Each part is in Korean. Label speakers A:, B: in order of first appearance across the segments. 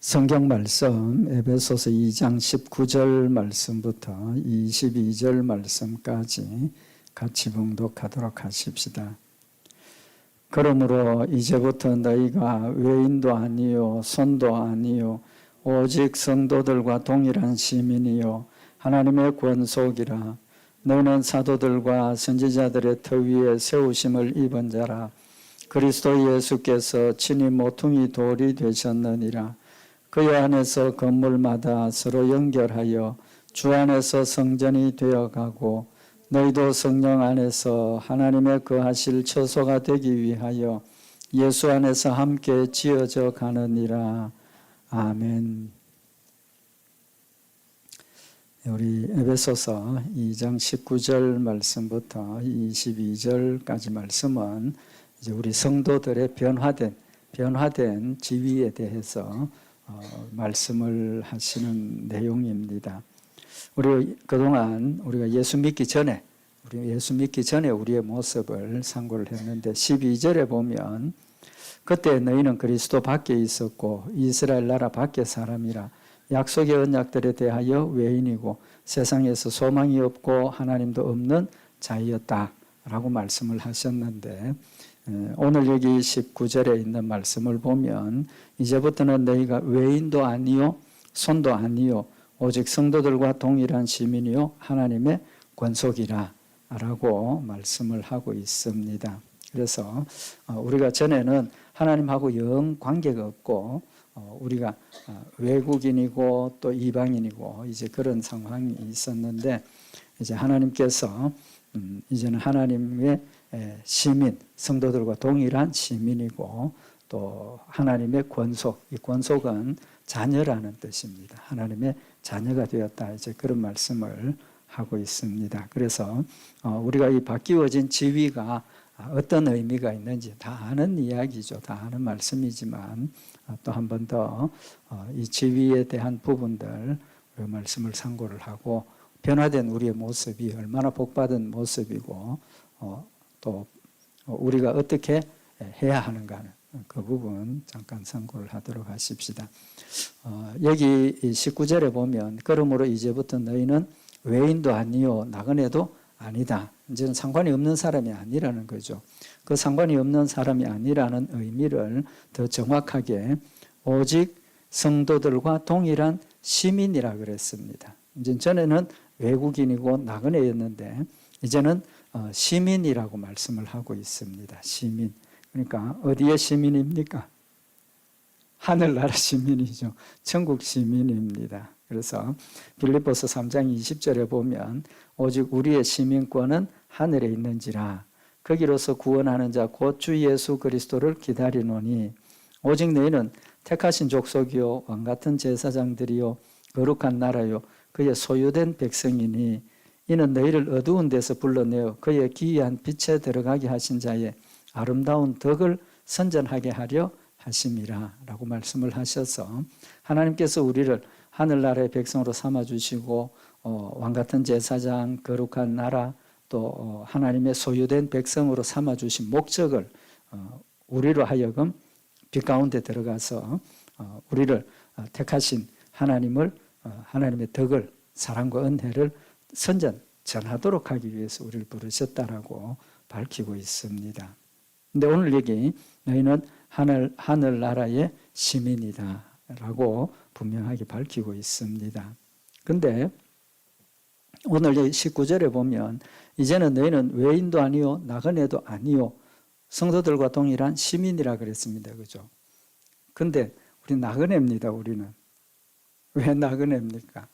A: 성경 말씀 에베소서 2장 19절 말씀부터 22절 말씀까지 같이 봉독하도록 하십시다. 그러므로 이제부터 너희가 외인도 아니요 손도 아니요 오직 성도들과 동일한 시민이요 하나님의 권속이라. 너희는 사도들과 선지자들의 터 위에 세우심을 입은 자라. 그리스도 예수께서 친히 모퉁이 돌이 되셨느니라. 그의 안에서 건물마다 서로 연결하여 주 안에서 성전이 되어가고 너희도 성령 안에서 하나님의 거하실 처소가 되기 위하여 예수 안에서 함께 지어져 가느니라. 아멘. 우리 에베소서 2장 19절 말씀부터 22절까지 말씀은 이제 우리 성도들의 변화된 지위에 대해서 말씀을 하시는 내용입니다. 우리 그동안 우리가 예수 믿기 전에 우리의 모습을 상고를 했는데 12절에 보면 그때 너희는 그리스도 밖에 있었고 이스라엘 나라 밖의 사람이라. 약속의 언약들에 대하여 외인이고 세상에서 소망이 없고 하나님도 없는 자이었다라고 말씀을 하셨는데, 오늘 여기 19절에 있는 말씀을 보면 이제부터는 너희가 외인도 아니요 손도 아니요 오직 성도들과 동일한 시민이요 하나님의 권속이라 라고 말씀을 하고 있습니다. 그래서 우리가 전에는 하나님하고 영 관계가 없고 우리가 외국인이고 또 이방인이고 이제 그런 상황이 있었는데, 이제 하나님께서 이제는 하나님의 시민, 성도들과 동일한 시민이고 또 하나님의 권속, 이 권속은 자녀라는 뜻입니다. 하나님의 자녀가 되었다, 이제 그런 말씀을 하고 있습니다. 그래서 우리가 이 바뀌어진 지위가 어떤 의미가 있는지 다 아는 이야기죠. 다 아는 말씀이지만 또 한 번 더 이 지위에 대한 부분들 우리 말씀을 상고를 하고 변화된 우리의 모습이 얼마나 복받은 모습이고 또 우리가 어떻게 해야 하는가 하는 그 부분 잠깐 상고를 하도록 하십시다. 여기 19절에 보면 그러므로 이제부터 너희는 외인도 아니요 나그네도 아니다. 이제는 상관이 없는 사람이 아니라는 거죠. 그 상관이 없는 사람이 아니라는 의미를 더 정확하게 오직 성도들과 동일한 시민이라 그랬습니다. 이제 전에는 외국인이고 나그네였는데 이제는 시민이라고 말씀을 하고 있습니다. 시민. 그러니까 어디의 시민입니까? 하늘나라 시민이죠. 천국 시민입니다. 그래서 빌립보서 3장 20절에 보면 오직 우리의 시민권은 하늘에 있는지라. 거기로서 구원하는 자 곧 주 예수 그리스도를 기다리노니 오직 너희는 택하신 족속이요 왕같은 제사장들이요 거룩한 나라요 그의 소유된 백성이니 이는 너희를 어두운 데서 불러내어 그의 기이한 빛에 들어가게 하신 자의 아름다운 덕을 선전하게 하려 하심이라 라고 말씀을 하셔서 하나님께서 우리를 하늘나라의 백성으로 삼아주시고 왕같은 제사장, 거룩한 나라, 또 하나님의 소유된 백성으로 삼아주신 목적을 우리로 하여금 빛 가운데 들어가서 우리를 택하신 하나님의 덕을, 사랑과 은혜를 전하도록 하기 위해서 우리를 부르셨다라고 밝히고 있습니다. 근데 오늘 여기 너희는 하늘나라의 시민이다 라고 분명하게 밝히고 있습니다. 근데 오늘 19절에 보면 이제는 너희는 외인도 아니요 나그네도 아니요 성도들과 동일한 시민이라 그랬습니다. 그죠? 근데 우리 나그네입니다. 우리는. 왜 나그네입니까?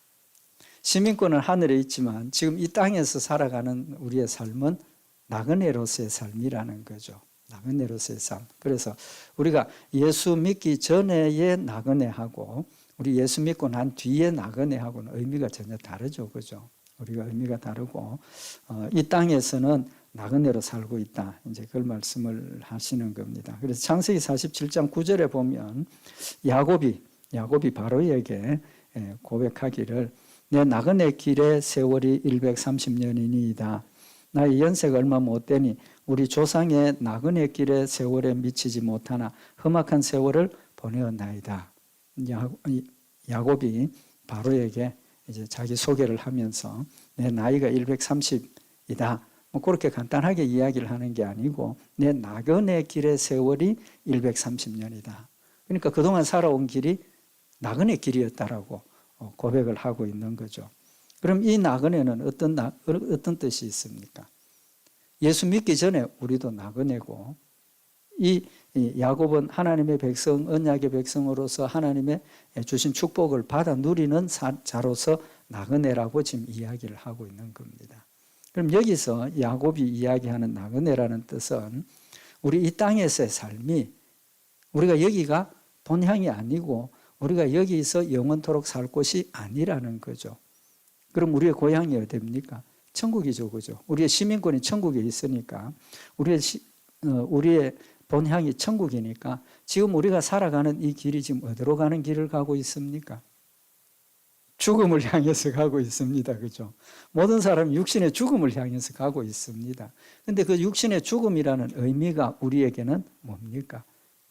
A: 시민권은 하늘에 있지만 지금 이 땅에서 살아가는 우리의 삶은 나그네로서의 삶이라는 거죠. 나그네로서의 삶. 그래서 우리가 예수 믿기 전에의 나그네하고 우리 예수 믿고 난 뒤에 나그네하고는 의미가 전혀 다르죠. 그죠? 우리가 의미가 다르고 이 땅에서는 나그네로 살고 있다. 이제 그걸 말씀을 하시는 겁니다. 그래서 창세기 47장 9절에 보면 야곱이 바로에게 고백하기를 내 나그네 길의 세월이 130년이니이다. 나의 연세가 얼마 못 되니 우리 조상의 나그네 길의 세월에 미치지 못하나 험악한 세월을 보내었나이다. 야곱이 바로에게 이제 자기 소개를 하면서 내 나이가 130이다. 뭐 그렇게 간단하게 이야기를 하는 게 아니고 내 나그네 길의 세월이 130년이다. 그러니까 그동안 살아온 길이 나그네 길이었다라고 고백을 하고 있는 거죠. 그럼 이 나그네는 어떤 뜻이 있습니까? 예수 믿기 전에 우리도 나그네고 이 야곱은 하나님의 백성, 언약의 백성으로서 하나님의 주신 축복을 받아 누리는 자로서 나그네라고 지금 이야기를 하고 있는 겁니다. 그럼 여기서 야곱이 이야기하는 나그네라는 뜻은 우리 이 땅에서의 삶이 우리가 여기가 본향이 아니고 우리가 여기서 영원토록 살 곳이 아니라는 거죠. 그럼 우리의 고향이 어디입니까? 천국이죠, 그죠? 우리의 시민권이 천국에 있으니까 우리의 본향이 천국이니까 지금 우리가 살아가는 이 길이 지금 어디로 가는 길을 가고 있습니까? 죽음을 향해서 가고 있습니다. 그죠? 모든 사람이 육신의 죽음을 향해서 가고 있습니다. 근데 그 육신의 죽음이라는 의미가 우리에게는 뭡니까?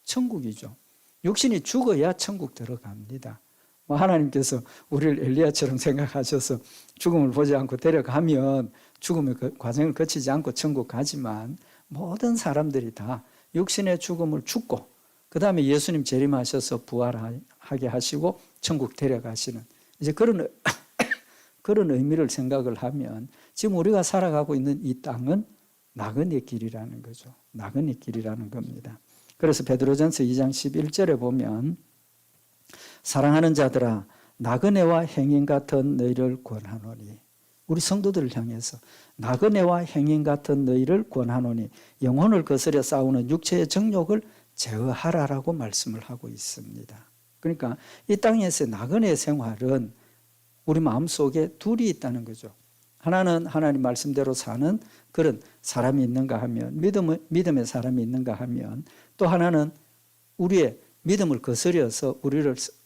A: 천국이죠. 육신이 죽어야 천국 들어갑니다. 하나님께서 우리를 엘리야처럼 생각하셔서 죽음을 보지 않고 데려가면 죽음의 과정을 거치지 않고 천국 가지만 모든 사람들이 다 육신의 죽음을 죽고 그 다음에 예수님 재림하셔서 부활하게 하시고 천국 데려가시는 이제 그런 의미를 생각을 하면 지금 우리가 살아가고 있는 이 땅은 나그네 길이라는 거죠. 나그네 길이라는 겁니다. 그래서 베드로전서 2장 11절에 보면 사랑하는 자들아 나그네와 행인 같은 너희를 권하노니 우리 성도들을 향해서 나그네와 행인 같은 너희를 권하노니 영혼을 거스려 싸우는 육체의 정욕을 제어하라라고 말씀을 하고 있습니다. 그러니까 이 땅에서 나그네 생활은 우리 마음속에 둘이 있다는 거죠. 하나는 하나님 말씀대로 사는 그런 사람이 있는가 하면 믿음의 사람이 있는가 하면 또 하나는 우리의 믿음을 거스려서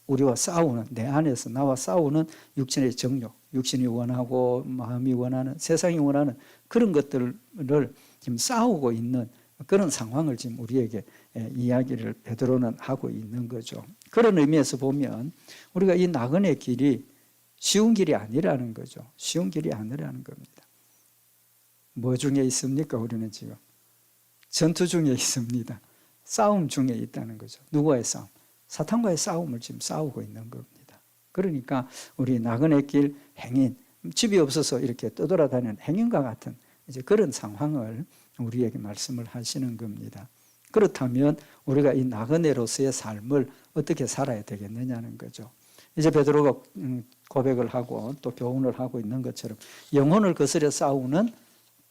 A: 우리와 싸우는 내 안에서 나와 싸우는 육신의 정욕, 육신이 원하고 마음이 원하는 세상이 원하는 그런 것들을 지금 싸우고 있는 그런 상황을 지금 우리에게 이야기를 베드로는 하고 있는 거죠. 그런 의미에서 보면 우리가 이 나그네 길이 쉬운 길이 아니라는 거죠. 쉬운 길이 아니라는 겁니다. 뭐 중에 있습니까? 우리는 지금 전투 중에 있습니다. 싸움 중에 있다는 거죠. 누구와의 싸움? 사탄과의 싸움을 지금 싸우고 있는 겁니다. 그러니까 우리 나그네 길 행인, 집이 없어서 이렇게 떠돌아다니는 행인과 같은 이제 그런 상황을 우리에게 말씀을 하시는 겁니다. 그렇다면 우리가 이 나그네로서의 삶을 어떻게 살아야 되겠느냐는 거죠. 이제 베드로가 고백을 하고 또 교훈을 하고 있는 것처럼 영혼을 거스려 싸우는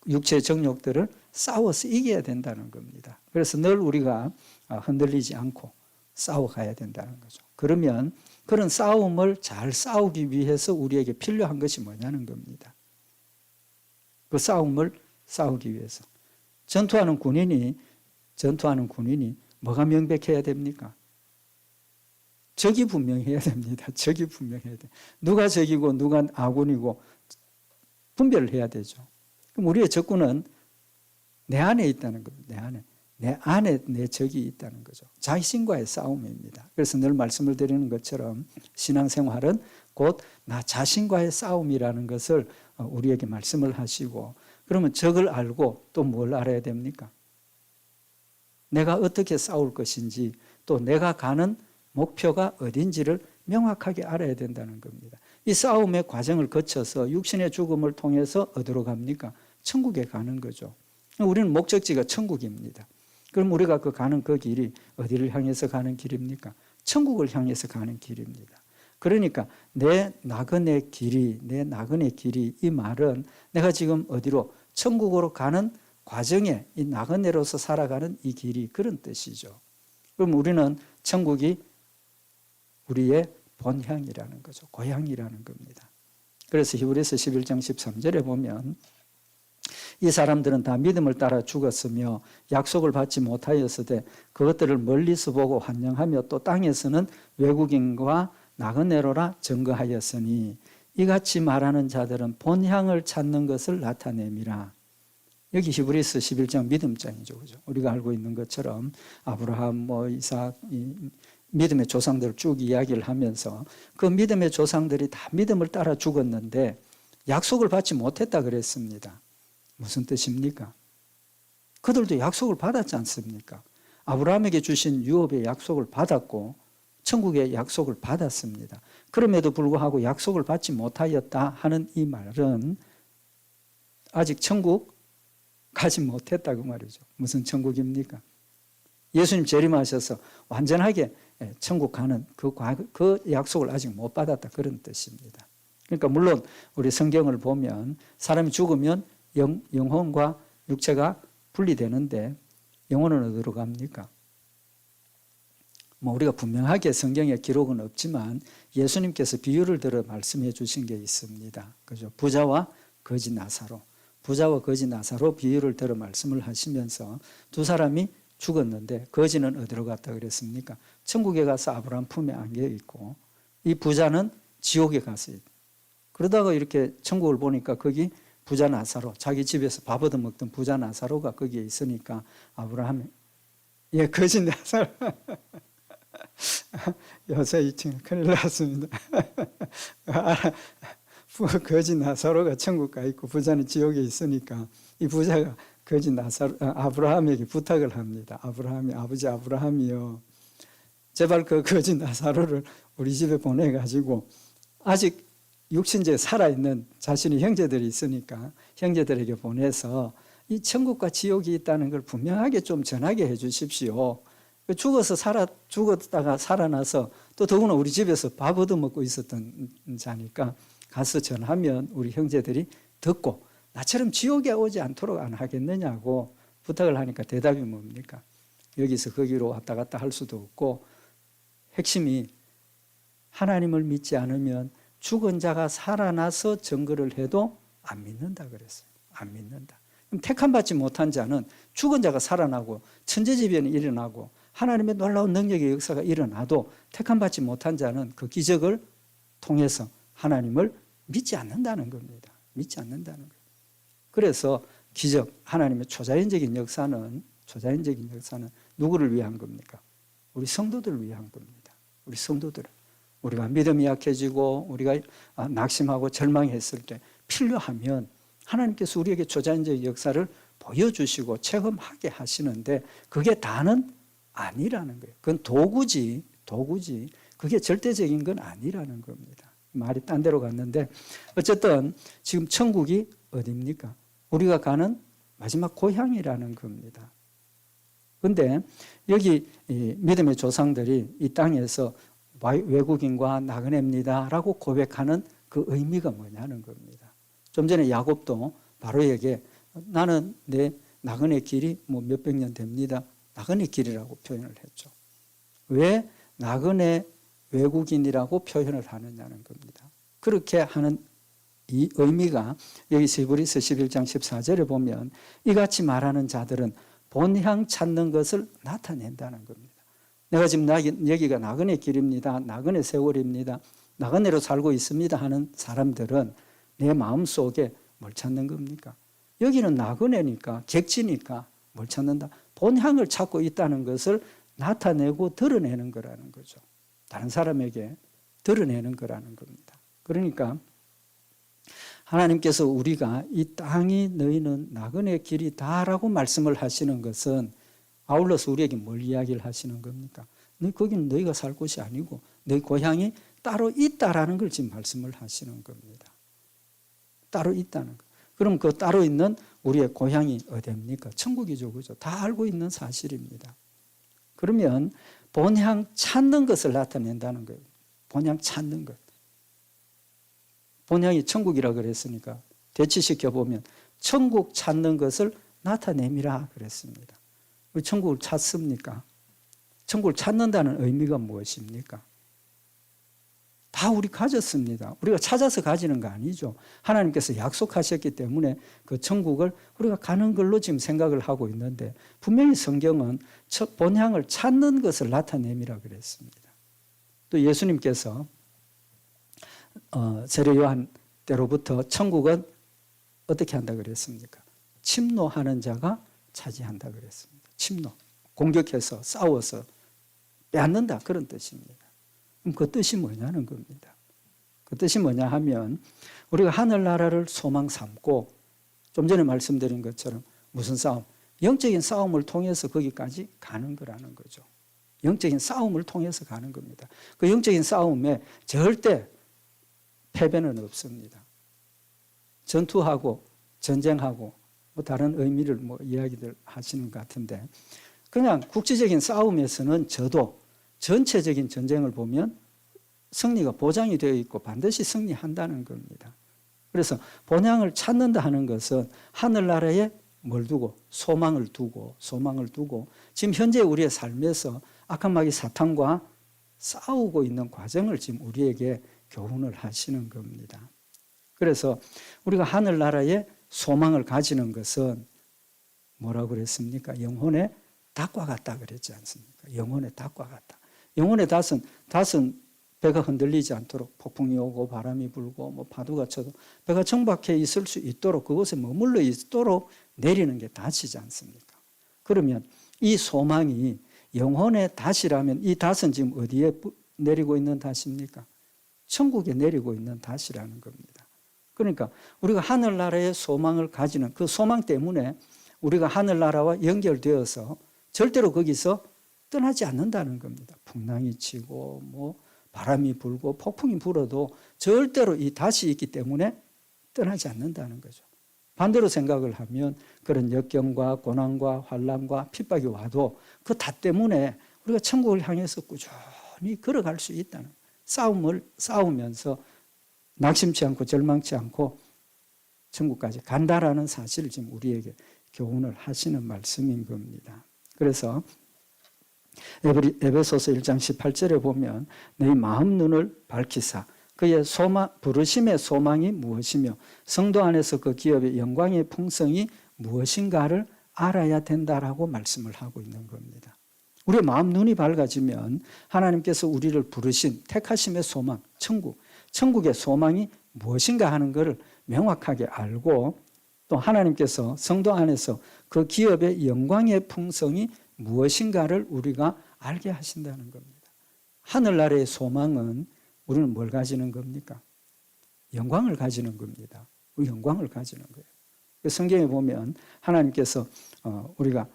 A: 육체의 정욕들을 싸워서 이겨야 된다는 겁니다. 그래서 늘 우리가 흔들리지 않고 싸워가야 된다는 거죠. 그러면 그런 싸움을 잘 싸우기 위해서 우리에게 필요한 것이 뭐냐는 겁니다. 그 싸움을 싸우기 위해서. 전투하는 군인이 뭐가 명백해야 됩니까? 적이 분명해야 됩니다. 적이 분명해야 돼. 누가 적이고 누가 아군이고 분별을 해야 되죠. 그럼 우리의 적군은 내 안에 있다는 겁니다. 내 안에 내 적이 있다는 거죠. 자신과의 싸움입니다. 그래서 늘 말씀을 드리는 것처럼 신앙생활은 곧 나 자신과의 싸움이라는 것을 우리에게 말씀을 하시고 그러면 적을 알고 또 뭘 알아야 됩니까? 내가 어떻게 싸울 것인지 또 내가 가는 목표가 어딘지를 명확하게 알아야 된다는 겁니다. 이 싸움의 과정을 거쳐서 육신의 죽음을 통해서 어디로 갑니까? 천국에 가는 거죠. 우리는 목적지가 천국입니다. 그럼 우리가 가는 그 길이 어디를 향해서 가는 길입니까? 천국을 향해서 가는 길입니다. 그러니까 내 나그네 길이 이 말은 내가 지금 어디로 천국으로 가는 과정에 이 나그네로서 살아가는 이 길이 그런 뜻이죠. 그럼 우리는 천국이 우리의 본향이라는 거죠. 고향이라는 겁니다. 그래서 히브리서 11장 13절에 보면 이 사람들은 다 믿음을 따라 죽었으며 약속을 받지 못하였으되 그것들을 멀리서 보고 환영하며 또 땅에서는 외국인과 나그네로라 증거하였으니 이같이 말하는 자들은 본향을 찾는 것을 나타냄이라. 여기 히브리서 11장 믿음장이죠. 그죠? 우리가 알고 있는 것처럼 아브라함, 이삭, 믿음의 조상들을 쭉 이야기를 하면서 그 믿음의 조상들이 다 믿음을 따라 죽었는데 약속을 받지 못했다 그랬습니다. 무슨 뜻입니까? 그들도 약속을 받았지 않습니까? 아브라함에게 주신 유업의 약속을 받았고 천국의 약속을 받았습니다. 그럼에도 불구하고 약속을 받지 못하였다 하는 이 말은 아직 천국 가지 못했다고 말이죠. 무슨 천국입니까? 예수님 재림하셔서 완전하게 천국 가는 그 약속을 아직 못 받았다 그런 뜻입니다. 그러니까 물론 우리 성경을 보면 사람이 죽으면 영혼과 육체가 분리되는데 영혼은 어디로 갑니까? 우리가 분명하게 성경에 기록은 없지만 예수님께서 비유를 들어 말씀해 주신 게 있습니다. 그죠? 부자와 거지 나사로. 부자와 거지 나사로 비유를 들어 말씀을 하시면서 두 사람이 죽었는데 거지는 어디로 갔다 그랬습니까? 천국에 가서 아브라함 품에 안겨 있고 이 부자는 지옥에 가서 있다. 그러다가 이렇게 천국을 보니까 거기 부자 나사로, 자기 집에서 밥 얻어 먹던 부자 나사로가 거기에 있으니까 아브라함이 거지 나사로 요새 2층 큰일 났습니다. 거지 나사로가 천국 가 있고 부자는 지옥에 있으니까 이 부자가 거지 나사로 아브라함에게 부탁을 합니다. 아브라함이 아버지 아브라함이요, 제발 그 거지 나사로를 우리 집에 보내가지고 아직 육신제에 살아있는 자신의 형제들이 있으니까 형제들에게 보내서 이 천국과 지옥이 있다는 걸 분명하게 좀 전하게 해 주십시오. 죽었다가 살아나서 또 더구나 우리 집에서 밥 얻어먹고 있었던 자니까 가서 전하면 우리 형제들이 듣고 나처럼 지옥에 오지 않도록 안 하겠느냐고 부탁을 하니까 대답이 뭡니까? 여기서 거기로 왔다 갔다 할 수도 없고 핵심이 하나님을 믿지 않으면 죽은 자가 살아나서 증거를 해도 안 믿는다 그랬어요. 안 믿는다. 그럼 택함받지 못한 자는 죽은 자가 살아나고 천재지변이 일어나고 하나님의 놀라운 능력의 역사가 일어나도 택함받지 못한 자는 그 기적을 통해서 하나님을 믿지 않는다는 겁니다. 믿지 않는다는 거예요. 그래서 기적, 하나님의 초자연적인 역사는 누구를 위한 겁니까? 우리 성도들을 위한 겁니다. 우리 성도들. 우리가 믿음이 약해지고 우리가 낙심하고 절망했을 때 필요하면 하나님께서 우리에게 초자연적인 역사를 보여주시고 체험하게 하시는데 그게 다는 아니라는 거예요. 그건 도구지. 그게 절대적인 건 아니라는 겁니다. 말이 딴 데로 갔는데 어쨌든 지금 천국이 어디입니까? 우리가 가는 마지막 고향이라는 겁니다. 그런데 여기 믿음의 조상들이 이 땅에서 외국인과 나그네입니다 라고 고백하는 그 의미가 뭐냐는 겁니다. 좀 전에 야곱도 바로에게 나는 내 나그네 길이 몇백 년 됩니다. 나그네 길이라고 표현을 했죠. 왜 나그네 외국인이라고 표현을 하느냐는 겁니다. 그렇게 하는 이 의미가 여기 히브리서 11장 14절에 보면 이같이 말하는 자들은 본향 찾는 것을 나타낸다는 겁니다. 내가 지금 여기가 나그네 길입니다. 나그네 세월입니다. 나그네로 살고 있습니다 하는 사람들은 내 마음속에 뭘 찾는 겁니까? 여기는 나그네니까 객지니까 뭘 찾는다? 본향을 찾고 있다는 것을 나타내고 드러내는 거라는 거죠. 다른 사람에게 드러내는 거라는 겁니다. 그러니까 하나님께서 우리가 이 땅이 너희는 나그네 길이다라고 말씀을 하시는 것은 아울러서 우리에게 뭘 이야기를 하시는 겁니까? 거기는 너희가 살 곳이 아니고 너희 고향이 따로 있다라는 걸 지금 말씀을 하시는 겁니다. 따로 있다는 거. 그럼 그 따로 있는 우리의 고향이 어디입니까? 천국이죠. 그죠? 다 알고 있는 사실입니다. 그러면 본향 찾는 것을 나타낸다는 거예요. 본향 찾는 것. 본향이 천국이라 그랬으니까 대치시켜 보면 천국 찾는 것을 나타내미라 그랬습니다. 우리 천국을 찾습니까? 천국을 찾는다는 의미가 무엇입니까? 다 우리 가졌습니다. 우리가 찾아서 가지는 거 아니죠. 하나님께서 약속하셨기 때문에 그 천국을 우리가 가는 걸로 지금 생각을 하고 있는데 분명히 성경은 본향을 찾는 것을 나타내미라 그랬습니다. 또 예수님께서 세례 요한 때로부터 천국은 어떻게 한다 그랬습니까? 침노하는 자가 차지한다 그랬습니다. 침노. 공격해서 싸워서 빼앗는다 그런 뜻입니다. 그럼 그 뜻이 뭐냐는 겁니다. 그 뜻이 뭐냐 하면 우리가 하늘나라를 소망 삼고 좀 전에 말씀드린 것처럼 무슨 싸움? 영적인 싸움을 통해서 거기까지 가는 거라는 거죠. 영적인 싸움을 통해서 가는 겁니다. 그 영적인 싸움에 절대 패배는 없습니다. 전투하고 전쟁하고 뭐 다른 의미를 뭐 이야기들 하시는 것 같은데 그냥 국제적인 싸움에서는 저도 전체적인 전쟁을 보면 승리가 보장이 되어 있고 반드시 승리한다는 겁니다. 그래서 본향을 찾는다 하는 것은 하늘나라에 뭘 두고 소망을 두고 지금 현재 우리의 삶에서 악한 마귀 사탄과 싸우고 있는 과정을 지금 우리에게 교훈을 하시는 겁니다. 그래서 우리가 하늘나라에 소망을 가지는 것은 뭐라고 그랬습니까? 영혼의 닭과 같다 그랬지 않습니까? 영혼의 닭과 같다. 영혼의 닭은 배가 흔들리지 않도록 폭풍이 오고 바람이 불고 뭐 파도가 쳐도 배가 정박해 있을 수 있도록 그곳에 머물러 있도록 내리는 게 닷이지 않습니까? 그러면 이 소망이 영혼의 닷이라면 이 닷은 지금 어디에 내리고 있는 닷입니까? 천국에 내리고 있는 닷이라는 겁니다. 그러니까 우리가 하늘나라의 소망을 가지는 그 소망 때문에 우리가 하늘나라와 연결되어서 절대로 거기서 떠나지 않는다는 겁니다. 풍랑이 치고 뭐 바람이 불고 폭풍이 불어도 절대로 이 닷이 있기 때문에 떠나지 않는다는 거죠. 반대로 생각을 하면 그런 역경과 고난과 환난과 핍박이 와도 그 닷 때문에 우리가 천국을 향해서 꾸준히 걸어갈 수 있다는 싸우면서 낙심치 않고 절망치 않고 천국까지 간다라는 사실을 지금 우리에게 교훈을 하시는 말씀인 겁니다. 그래서 에베소서 1장 18절에 보면 너희 마음 눈을 밝히사 그의 부르심의 소망이 무엇이며 성도 안에서 그 기업의 영광의 풍성이 무엇인가를 알아야 된다라고 말씀을 하고 있는 겁니다. 우리의 마음 눈이 밝아지면 하나님께서 우리를 부르신 택하심의 소망, 천국의 소망이 무엇인가 하는 것을 명확하게 알고 또 하나님께서 성도 안에서 그 기업의 영광의 풍성이 무엇인가를 우리가 알게 하신다는 겁니다. 하늘나라의 소망은 우리는 뭘 가지는 겁니까? 영광을 가지는 겁니다. 영광을 가지는 거예요. 성경에 보면 하나님께서 우리가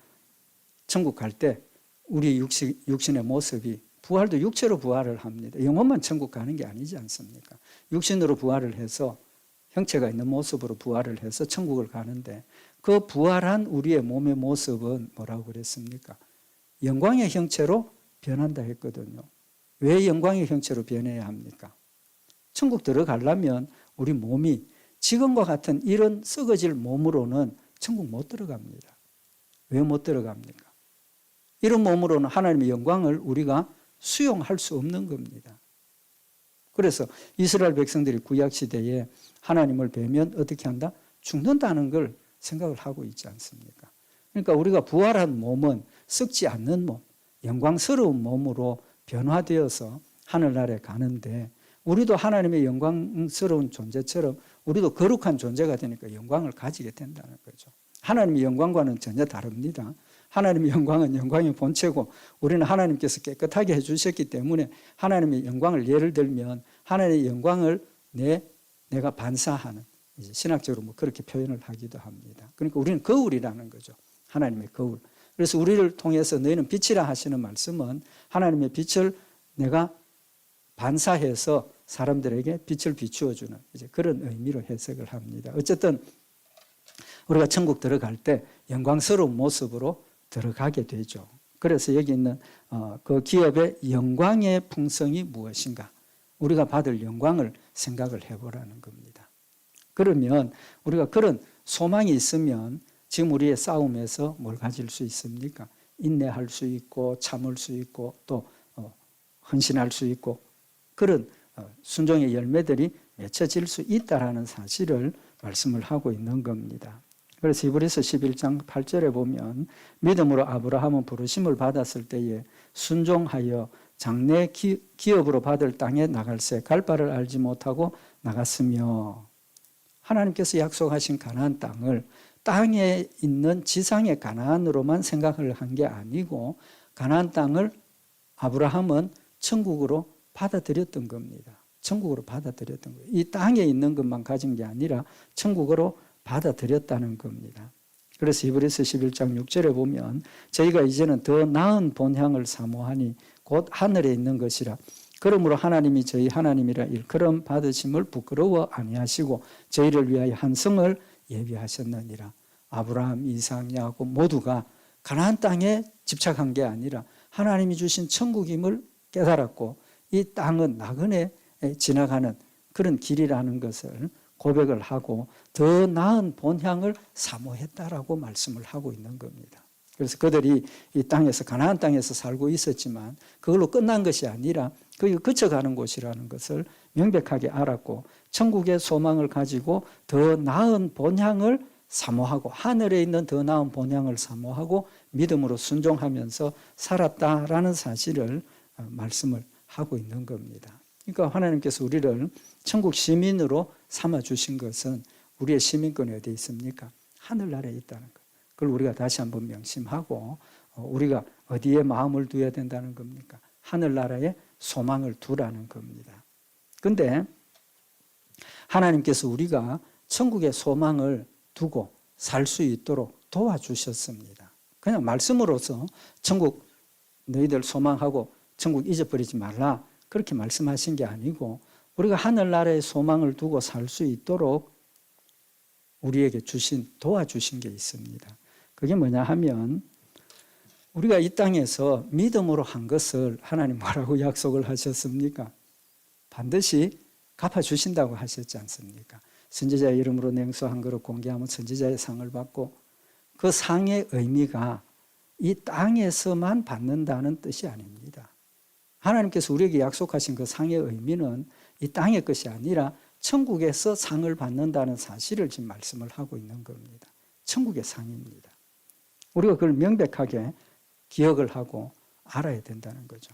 A: 천국 갈 때 우리 육신의 모습이 부활도 육체로 부활을 합니다. 영혼만 천국 가는 게 아니지 않습니까? 육신으로 부활을 해서 형체가 있는 모습으로 부활을 해서 천국을 가는데 그 부활한 우리의 몸의 모습은 뭐라고 그랬습니까? 영광의 형체로 변한다 했거든요. 왜 영광의 형체로 변해야 합니까? 천국 들어가려면 우리 몸이 지금과 같은 이런 썩어질 몸으로는 천국 못 들어갑니다. 왜 못 들어갑니까? 이런 몸으로는 하나님의 영광을 우리가 수용할 수 없는 겁니다. 그래서 이스라엘 백성들이 구약시대에 하나님을 뵈면 어떻게 한다? 죽는다는 걸 생각을 하고 있지 않습니까? 그러니까 우리가 부활한 몸은 썩지 않는 몸, 영광스러운 몸으로 변화되어서 하늘나라에 가는데 우리도 하나님의 영광스러운 존재처럼 우리도 거룩한 존재가 되니까 영광을 가지게 된다는 거죠. 하나님의 영광과는 전혀 다릅니다. 하나님의 영광은 영광의 본체고 우리는 하나님께서 깨끗하게 해주셨기 때문에 하나님의 영광을 예를 들면 하나님의 영광을 내가 반사하는 이제 신학적으로 뭐 그렇게 표현을 하기도 합니다. 그러니까 우리는 거울이라는 거죠. 하나님의 거울. 그래서 우리를 통해서 너희는 빛이라 하시는 말씀은 하나님의 빛을 내가 반사해서 사람들에게 빛을 비추어주는 이제 그런 의미로 해석을 합니다. 어쨌든 우리가 천국 들어갈 때 영광스러운 모습으로 들어가게 되죠. 그래서 여기 있는 그 기업의 영광의 풍성이 무엇인가? 우리가 받을 영광을 생각을 해보라는 겁니다. 그러면 우리가 그런 소망이 있으면 지금 우리의 싸움에서 뭘 가질 수 있습니까? 인내할 수 있고 참을 수 있고 또 헌신할 수 있고 그런 순종의 열매들이 맺혀질 수 있다라는 사실을 말씀을 하고 있는 겁니다. 그래서 히브리서 11장 8절에 보면 믿음으로 아브라함은 부르심을 받았을 때에 순종하여 장래 기업으로 받을 땅에 나갈새 갈 바를 알지 못하고 나갔으며 하나님께서 약속하신 가나안 땅을 땅에 있는 지상의 가나안으로만 생각을 한 게 아니고 가나안 땅을 아브라함은 천국으로 받아들였던 겁니다. 천국으로 받아들였던 거예요. 이 땅에 있는 것만 가진 게 아니라 천국으로 받아들였다는 겁니다. 그래서 히브리서 11장 6절에 보면 저희가 이제는 더 나은 본향을 사모하니 곧 하늘에 있는 것이라. 그러므로 하나님이 저희 하나님이라 일컬음 받으심을 부끄러워 아니하시고 저희를 위하여 한 성을 예비하셨느니라. 아브라함, 이삭, 야곱 모두가 가나안 땅에 집착한 게 아니라 하나님이 주신 천국임을 깨달았고 이 땅은 나그네 지나가는 그런 길이라는 것을 고백을 하고 더 나은 본향을 사모했다라고 말씀을 하고 있는 겁니다. 그래서 그들이 이 땅에서 가나안 땅에서 살고 있었지만 그걸로 끝난 것이 아니라 거기 그쳐가는 곳이라는 것을 명백하게 알았고 천국의 소망을 가지고 더 나은 본향을 사모하고 하늘에 있는 더 나은 본향을 사모하고 믿음으로 순종하면서 살았다라는 사실을 말씀을 하고 있는 겁니다. 그러니까 하나님께서 우리를 천국 시민으로 삼아주신 것은 우리의 시민권이 어디에 있습니까? 하늘나라에 있다는 것. 그걸 우리가 다시 한번 명심하고 우리가 어디에 마음을 두어야 된다는 겁니까? 하늘나라에 소망을 두라는 겁니다. 그런데 하나님께서 우리가 천국의 소망을 두고 살 수 있도록 도와주셨습니다. 그냥 말씀으로서 천국 너희들 소망하고 천국 잊어버리지 말라 그렇게 말씀하신 게 아니고 우리가 하늘나라에 소망을 두고 살 수 있도록 우리에게 도와주신 게 있습니다. 그게 뭐냐 하면 우리가 이 땅에서 믿음으로 한 것을 하나님 뭐라고 약속을 하셨습니까? 반드시 갚아주신다고 하셨지 않습니까? 선지자의 이름으로 냉수 한 그릇 공개하면 선지자의 상을 받고 그 상의 의미가 이 땅에서만 받는다는 뜻이 아닙니다. 하나님께서 우리에게 약속하신 그 상의 의미는 이 땅의 것이 아니라 천국에서 상을 받는다는 사실을 지금 말씀을 하고 있는 겁니다. 천국의 상입니다. 우리가 그걸 명백하게 기억을 하고 알아야 된다는 거죠.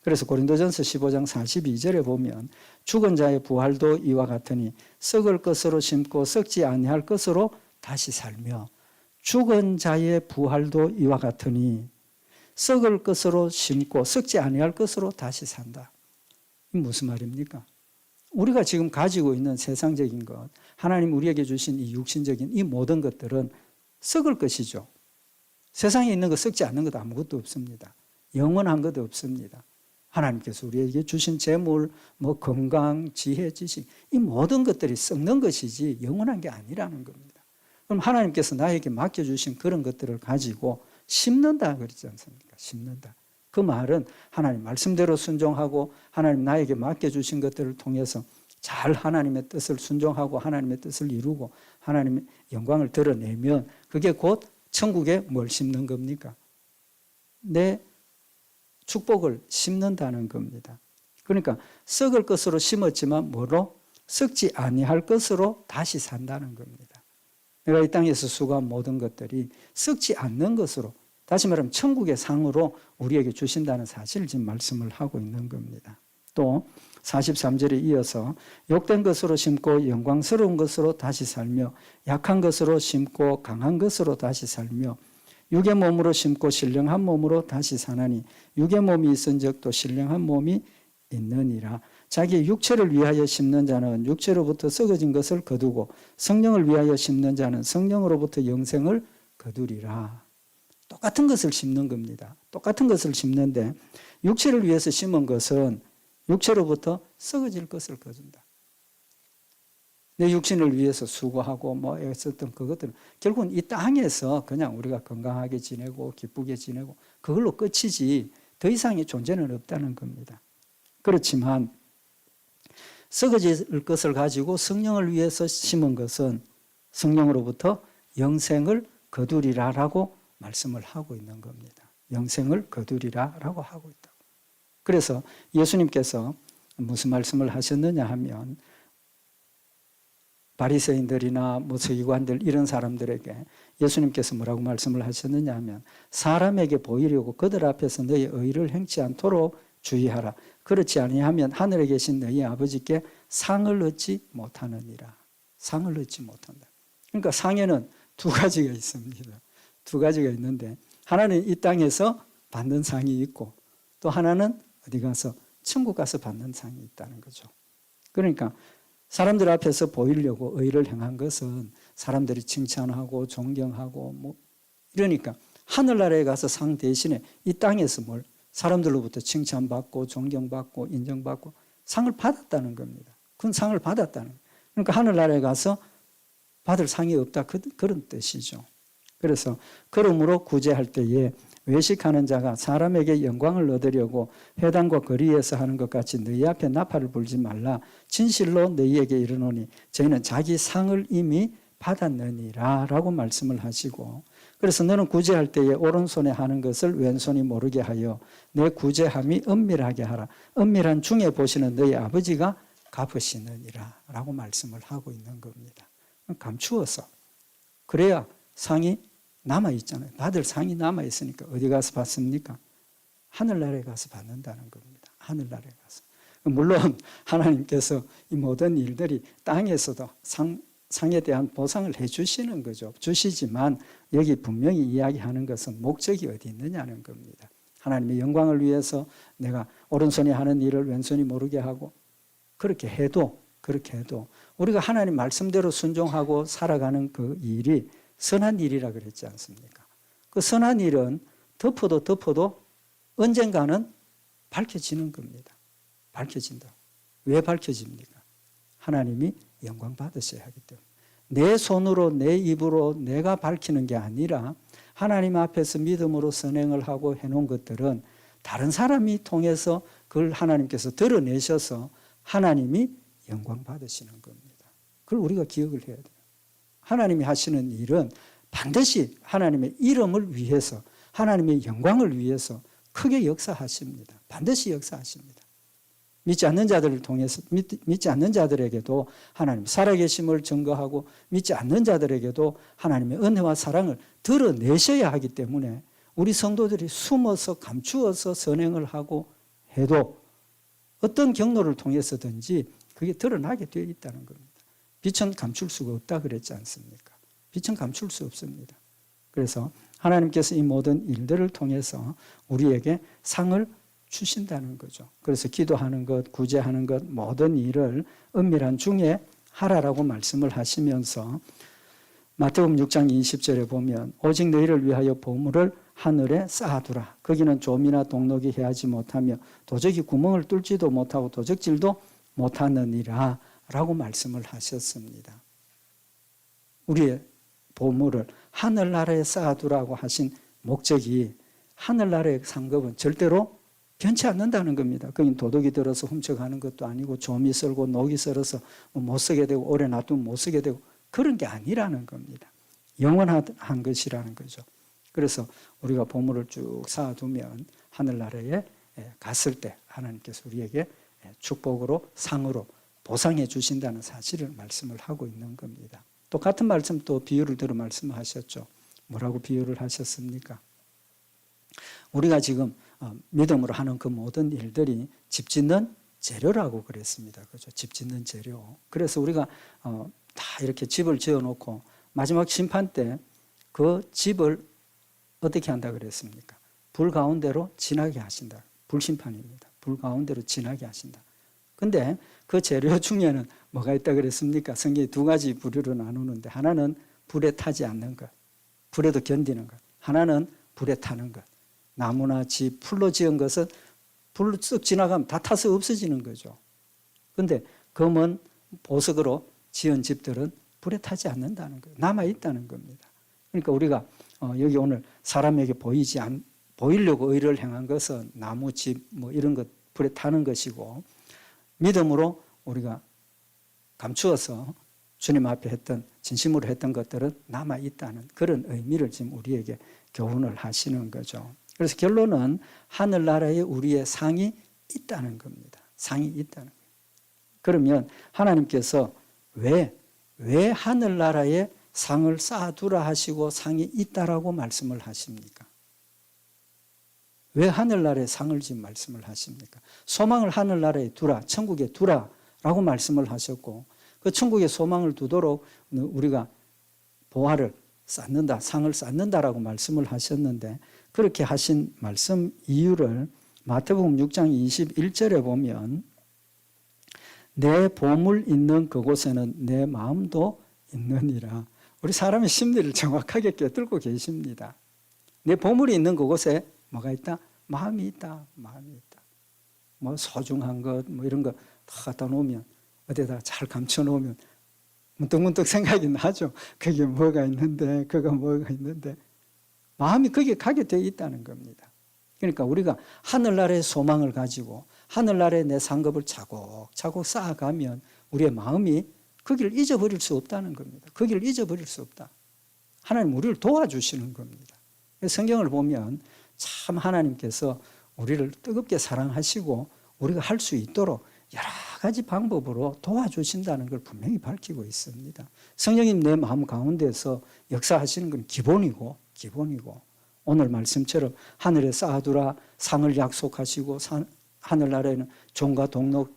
A: 그래서 고린도전서 15장 42절에 보면 죽은 자의 부활도 이와 같으니 썩을 것으로 심고 썩지 아니할 것으로 다시 살며 죽은 자의 부활도 이와 같으니 썩을 것으로 심고 썩지 아니할 것으로 다시 산다. 이게 무슨 말입니까? 우리가 지금 가지고 있는 세상적인 것, 하나님 우리에게 주신 이 육신적인 이 모든 것들은 썩을 것이죠. 세상에 있는 것 썩지 않는 것 아무것도 없습니다. 영원한 것도 없습니다. 하나님께서 우리에게 주신 재물, 건강, 지혜, 지식 이 모든 것들이 썩는 것이지 영원한 게 아니라는 겁니다. 그럼 하나님께서 나에게 맡겨주신 그런 것들을 가지고 심는다 그러지 않습니까? 심는다. 그 말은 하나님 말씀대로 순종하고 하나님 나에게 맡겨주신 것들을 통해서 잘 하나님의 뜻을 순종하고 하나님의 뜻을 이루고 하나님의 영광을 드러내면 그게 곧 천국에 뭘 심는 겁니까? 내 축복을 심는다는 겁니다. 그러니까 썩을 것으로 심었지만 뭐로? 썩지 아니할 것으로 다시 산다는 겁니다. 내가 이 땅에서 수고한 모든 것들이 썩지 않는 것으로 다시 말하면 천국의 상으로 우리에게 주신다는 사실을 지금 말씀을 하고 있는 겁니다. 또 43절에 이어서 욕된 것으로 심고 영광스러운 것으로 다시 살며 약한 것으로 심고 강한 것으로 다시 살며 육의 몸으로 심고 신령한 몸으로 다시 사나니 육의 몸이 있은즉 또 신령한 몸이 있느니라. 자기 육체를 위하여 심는 자는 육체로부터 썩어진 것을 거두고 성령을 위하여 심는 자는 성령으로부터 영생을 거두리라. 똑같은 것을 심는 겁니다. 똑같은 것을 심는데 육체를 위해서 심은 것은 육체로부터 썩어질 것을 거둔다. 내 육신을 위해서 수고하고 애썼던 그것들은 결국은 이 땅에서 그냥 우리가 건강하게 지내고 기쁘게 지내고 그걸로 끝이지 더 이상의 존재는 없다는 겁니다. 그렇지만 썩어질 것을 가지고 성령을 위해서 심은 것은 성령으로부터 영생을 거두리라라고 말씀을 하고 있는 겁니다. 영생을 거두리라라고 하고 있다. 그래서 예수님께서 무슨 말씀을 하셨느냐 하면 바리새인들이나 서기관들 이런 사람들에게 예수님께서 뭐라고 말씀을 하셨느냐 하면 사람에게 보이려고 그들 앞에서 너의 의를 행치 않도록 주의하라. 그렇지 아니하면 하늘에 계신 너희 아버지께 상을 얻지 못하느니라. 상을 얻지 못한다. 그러니까 상에는 두 가지가 있습니다. 두 가지가 있는데 하나는 이 땅에서 받는 상이 있고 또 또 하나는 어디 가서 천국 가서 받는 상이 있다는 거죠. 그러니까 사람들 앞에서 보이려고 의를 행한 것은 사람들이 칭찬하고 존경하고 뭐 이러니까 하늘나라에 가서 상 대신에 이 땅에서 뭘 사람들로부터 칭찬받고 존경받고 인정받고 상을 받았다는 겁니다. 그 상을 받았다는 거예요. 그러니까 하늘나라에 가서 받을 상이 없다 그런 뜻이죠. 그래서 그러므로 구제할 때에 외식하는 자가 사람에게 영광을 얻으려고 회당과 거리에서 하는 것 같이 너희 앞에 나팔을 불지 말라. 진실로 너희에게 이르노니 저희는 자기 상을 이미 받았느니라 라고 말씀을 하시고, 그래서 너는 구제할 때에 오른손에 하는 것을 왼손이 모르게 하여 내 구제함이 은밀하게 하라. 은밀한 중에 보시는 너희 아버지가 갚으시느니라 라고 말씀을 하고 있는 겁니다. 감추어서 그래야 상이 남아있잖아요. 받을 상이 남아있으니까 어디 가서 받습니까? 하늘나라에 가서 받는다는 겁니다. 하늘나라에 가서. 물론 하나님께서 이 모든 일들이 땅에서도 상에 대한 보상을 해주시는 거죠. 주시지만 여기 분명히 이야기하는 것은 목적이 어디 있느냐는 겁니다. 하나님의 영광을 위해서 내가 오른손이 하는 일을 왼손이 모르게 하고 그렇게 해도 우리가 하나님 말씀대로 순종하고 살아가는 그 일이 선한 일이라 그랬지 않습니까? 그 선한 일은 덮어도 언젠가는 밝혀지는 겁니다. 밝혀진다. 왜 밝혀집니까? 하나님이 영광 받으셔야 하기 때문에. 내 손으로 내 입으로 내가 밝히는 게 아니라 하나님 앞에서 믿음으로 선행을 하고 해놓은 것들은 다른 사람이 통해서 그걸 하나님께서 드러내셔서 하나님이 영광 받으시는 겁니다. 그걸 우리가 기억을 해야 돼요. 하나님이 하시는 일은 반드시 하나님의 이름을 위해서 하나님의 영광을 위해서 크게 역사하십니다. 반드시 역사하십니다. 믿지 않는 자들을 통해서 믿지 않는 자들에게도 하나님 살아계심을 증거하고 믿지 않는 자들에게도 하나님의 은혜와 사랑을 드러내셔야 하기 때문에 우리 성도들이 숨어서 감추어서 선행을 하고 해도 어떤 경로를 통해서든지 그게 드러나게 되어 있다는 겁니다. 빛은 감출 수가 없다 그랬지 않습니까? 빛은 감출 수 없습니다. 그래서 하나님께서 이 모든 일들을 통해서 우리에게 상을 주신다는 거죠. 그래서 기도하는 것, 구제하는 것, 모든 일을 은밀한 중에 하라라고 말씀을 하시면서 마태복음 6장 20절에 보면 오직 너희를 위하여 보물을 하늘에 쌓아두라. 거기는 좀이나 동록이 해하지 못하며 도적이 구멍을 뚫지도 못하고 도적질도 못하느니라 라고 말씀을 하셨습니다. 우리의 보물을 하늘나라에 쌓아두라고 하신 목적이 하늘나라의 상급은 절대로 변치 않는다는 겁니다. 그건 도둑이 들어서 훔쳐가는 것도 아니고 좀이 썰고 녹이 썰어서 못 쓰게 되고 오래 놔두면 못 쓰게 되고 그런 게 아니라는 겁니다. 영원한 것이라는 거죠. 그래서 우리가 보물을 쭉 쌓아두면 하늘나라에 갔을 때 하나님께서 우리에게 축복으로 상으로 보상해 주신다는 사실을 말씀을 하고 있는 겁니다. 또 같은 말씀 또 비유를 들어 말씀하셨죠. 뭐라고 비유를 하셨습니까? 우리가 지금 믿음으로 하는 그 모든 일들이 집 짓는 재료라고 그랬습니다. 그죠? 집 짓는 재료. 그래서 우리가 다 이렇게 집을 지어 놓고 마지막 심판 때 그 집을 어떻게 한다 그랬습니까? 불 가운데로 지나게 하신다. 불심판입니다. 불 가운데로 지나게 하신다. 근데 그 재료 중에는 뭐가 있다 그랬습니까? 성경이 두 가지 부류로 나누는데 하나는 불에 타지 않는 것, 불에도 견디는 것. 하나는 불에 타는 것. 나무나 집, 풀로 지은 것은 불로 쓱 지나가면 다 타서 없어지는 거죠. 근데 검은 보석으로 지은 집들은 불에 타지 않는다는 거예요. 남아있다는 겁니다. 그러니까 우리가 여기 오늘 사람에게 보이려고 의를 행한 것은 나무, 집, 뭐 이런 것 불에 타는 것이고 믿음으로 우리가 감추어서 주님 앞에 했던 진심으로 했던 것들은 남아있다는 그런 의미를 지금 우리에게 교훈을 하시는 거죠. 그래서 결론은 하늘나라에 우리의 상이 있다는 겁니다. 상이 있다는 거예요. 그러면 하나님께서 왜 하늘나라에 상을 쌓아두라 하시고 상이 있다라고 말씀을 하십니까? 왜 하늘나라에 상을 지금 말씀을 하십니까? 소망을 하늘나라에 두라, 천국에 두라라고 말씀을 하셨고 그 천국에 소망을 두도록 우리가 보화를 쌓는다, 상을 쌓는다라고 말씀을 하셨는데 그렇게 하신 말씀 이유를 마태복음 6장 21절에 보면 내 보물 있는 그곳에는 내 마음도 있느니라. 우리 사람의 심리를 정확하게 꿰뚫고 계십니다. 내 보물이 있는 그곳에 뭐가 있다? 마음이 있다. 마음이 있다. 뭐 소중한 것, 뭐 이런 거 다 갖다 놓으면 어디다 잘 감춰 놓으면 문득문득 생각이 나죠. 그게 뭐가 있는데, 그거 뭐가 있는데. 마음이 거기에 가게 되어 있다는 겁니다. 그러니까 우리가 하늘나라의 소망을 가지고 하늘나라의 내 상급을 차곡차곡 쌓아가면 우리의 마음이 거기를 잊어버릴 수 없다는 겁니다. 거기를 잊어버릴 수 없다. 하나님 우리를 도와주시는 겁니다. 성경을 보면 참 하나님께서 우리를 뜨겁게 사랑하시고 우리가 할 수 있도록 여러 가지 방법으로 도와주신다는 걸 분명히 밝히고 있습니다. 성령님 내 마음 가운데서 역사하시는 건 기본이고 오늘 말씀처럼 하늘에 쌓아두라 상을 약속하시고 하늘나라에는 종과 동록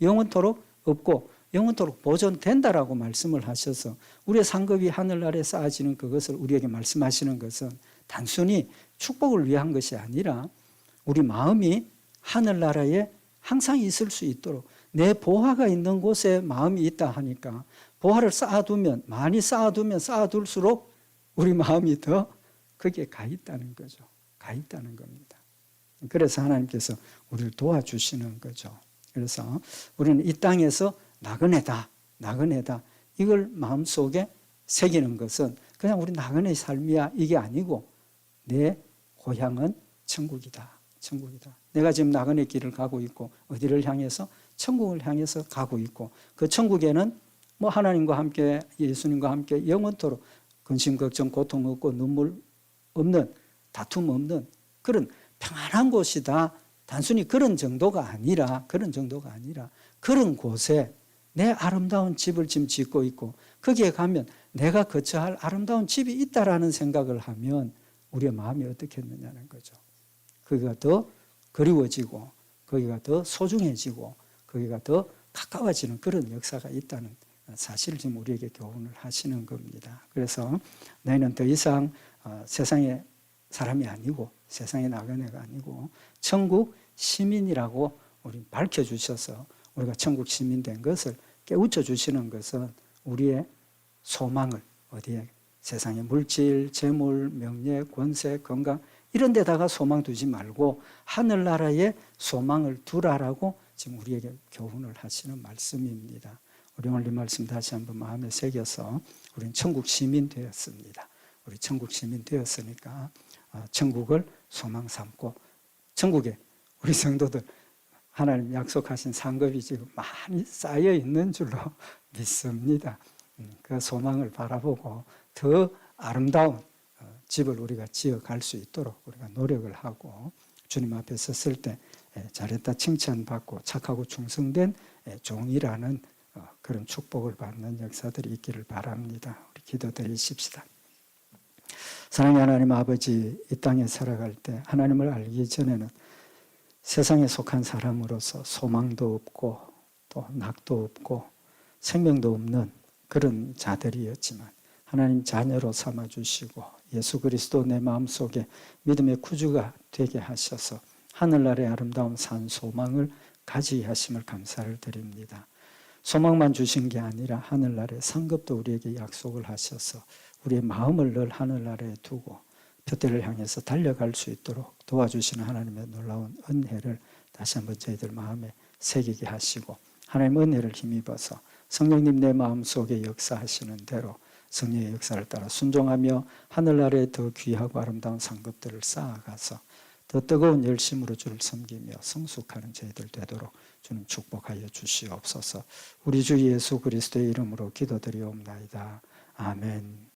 A: 영원토록 없고 영원토록 보존된다라고 말씀을 하셔서 우리의 상급이 하늘나라에 쌓아지는 그것을 우리에게 말씀하시는 것은 단순히 축복을 위한 것이 아니라 우리 마음이 하늘나라에 항상 있을 수 있도록 내 보화가 있는 곳에 마음이 있다 하니까 보화를 쌓아두면 많이 쌓아둘수록 우리 마음이 더 거기에 가 있다는 거죠. 가 있다는 겁니다. 그래서 하나님께서 우리를 도와주시는 거죠. 그래서 우리는 이 땅에서 나그네다 이걸 마음속에 새기는 것은 그냥 우리 나그네의 삶이야 이게 아니고 내 고향은 천국이다. 내가 지금 나그네 길을 가고 있고 어디를 향해서? 천국을 향해서 가고 있고 그 천국에는 뭐 하나님과 함께 예수님과 함께 영원토록 근심, 걱정, 고통 없고 눈물 없는 다툼 없는 그런 평안한 곳이다. 단순히 그런 정도가 아니라 그런 곳에 내 아름다운 집을 지금 짓고 있고 거기에 가면 내가 거처할 아름다운 집이 있다라는 생각을 하면 우리의 마음이 어떻겠느냐는 거죠. 거기가 더 그리워지고 거기가 더 소중해지고 거기가 더 가까워지는 그런 역사가 있다는 사실을 지금 우리에게 교훈을 하시는 겁니다. 그래서 너희는 더 이상 세상의 사람이 아니고 세상의 나그네가 아니고 천국 시민이라고 우리 밝혀주셔서 우리가 천국 시민 된 것을 깨우쳐 주시는 것은 우리의 소망을 어디에 세상의 물질, 재물, 명예, 권세, 건강 이런 데다가 소망 두지 말고 하늘나라에 소망을 두라라고 지금 우리에게 교훈을 하시는 말씀입니다. 우리 오늘 이 말씀 다시 한번 마음에 새겨서 우리는 천국 시민 되었습니다. 우리 천국 시민 되었으니까 천국을 소망 삼고 천국에 우리 성도들 하나님 약속하신 상급이 지금 많이 쌓여 있는 줄로 믿습니다. 그 소망을 바라보고 더 아름다운 집을 우리가 지어갈 수 있도록 우리가 노력을 하고 주님 앞에 섰을 때 잘했다 칭찬받고 착하고 충성된 종이라는 그런 축복을 받는 역사들이 있기를 바랍니다. 우리 기도드리십시다. 사랑의 하나님 아버지, 이 땅에 살아갈 때 하나님을 알기 전에는 세상에 속한 사람으로서 소망도 없고 또 낙도 없고 생명도 없는 그런 자들이었지만 하나님 자녀로 삼아주시고 예수 그리스도 내 마음속에 믿음의 구주가 되게 하셔서 하늘나라의 아름다운 산 소망을 가지게 하심을 감사를 드립니다. 소망만 주신 게 아니라 하늘나라의 상급도 우리에게 약속을 하셔서 우리의 마음을 늘 하늘나라에 두고 표대를 향해서 달려갈 수 있도록 도와주시는 하나님의 놀라운 은혜를 다시 한번 저희들 마음에 새기게 하시고 하나님 은혜를 힘입어서 성령님 내 마음속에 역사하시는 대로 성령의 역사를 따라 순종하며 하늘나라에 더 귀하고 아름다운 상급들을 쌓아가서 더 뜨거운 열심으로 주를 섬기며 성숙하는 저희들 되도록 주님 축복하여 주시옵소서. 우리 주 예수 그리스도의 이름으로 기도드리옵나이다. 아멘.